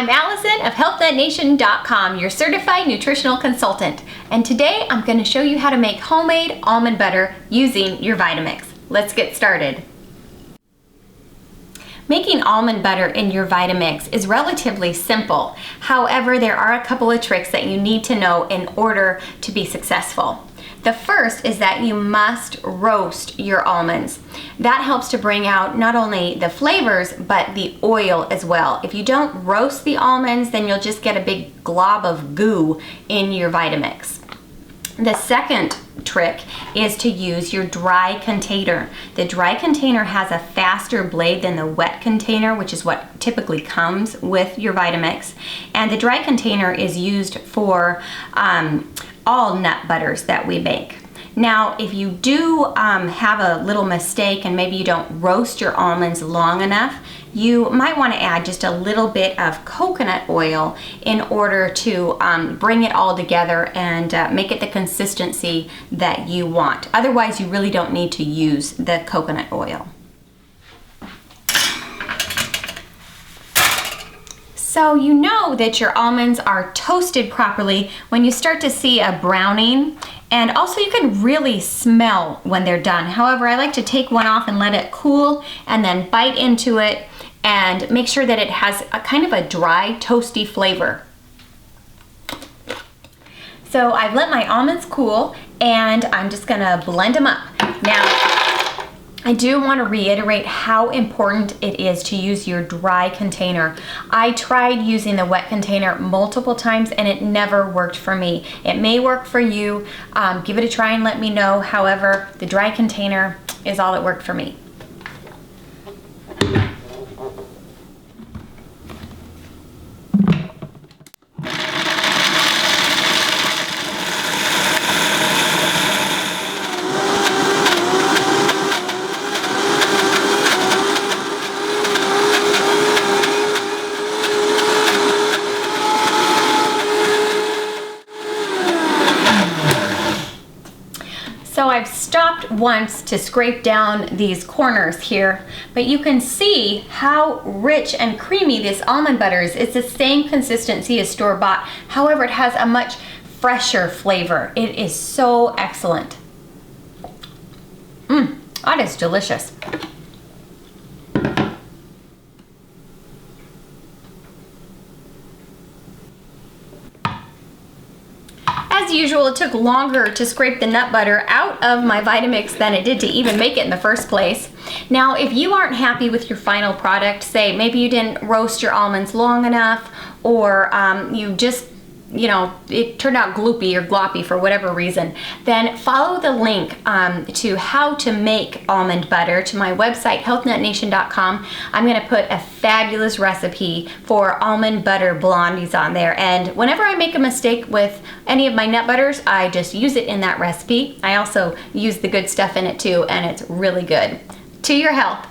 I'm Allison of HealthNetNation.com, your certified nutritional consultant. And today I'm going to show you how to make homemade almond butter using your Vitamix. Let's get started. Making almond butter in your Vitamix is relatively simple. However, there are a couple of tricks that you need to know in order to be successful. The first is that you must roast your almonds. That helps to bring out not only the flavors, but the oil as well. If you don't roast the almonds, then you'll just get a big glob of goo in your Vitamix. The second trick is to use your dry container. The dry container has a faster blade than the wet container, which is what typically comes with your Vitamix. And the dry container is used for all nut butters that we make. Now, if you do have a little mistake and maybe you don't roast your almonds long enough, you might want to add just a little bit of coconut oil in order to bring it all together and make it the consistency that you want. Otherwise, you really don't need to use the coconut oil. So you know that your almonds are toasted properly when you start to see a browning, and also you can really smell when they're done. However, I like to take one off and let it cool and then bite into it and make sure that it has a kind of a dry, toasty flavor. So I've let my almonds cool and I'm just gonna blend them up. Now, I do want to reiterate how important it is to use your dry container. I tried using the wet container multiple times and it never worked for me. It may work for you. Give it a try and let me know. However, the dry container is all that worked for me. So I've stopped once to scrape down these corners here, but you can see how rich and creamy this almond butter is. It's the same consistency as store-bought. However, it has a much fresher flavor. It is so excellent. That is delicious. As usual, it took longer to scrape the nut butter out of my Vitamix than it did to even make it in the first place. Now, if you aren't happy with your final product, say maybe you didn't roast your almonds long enough, or you just, it turned out gloopy or gloppy for whatever reason, then follow the link to how to make almond butter to my website, HealthNetNation.com. I'm going to put a fabulous recipe for almond butter blondies on there. And whenever I make a mistake with any of my nut butters, I just use it in that recipe. I also use the good stuff in it too, and it's really good. To your health.